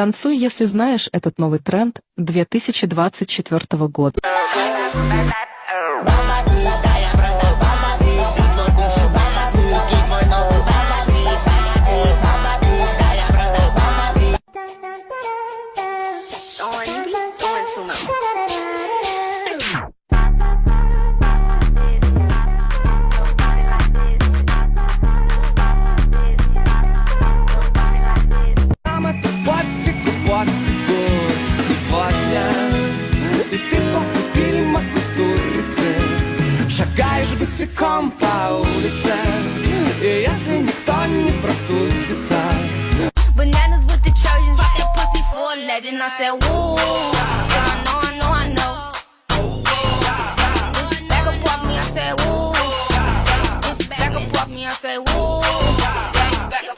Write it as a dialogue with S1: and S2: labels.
S1: Танцуй, если знаешь этот новый тренд 2024 года.
S2: Шагаешь босиком по улице, и если никто не простудится. Bananas with the Trojans, that pussy for a legend. I said, woo.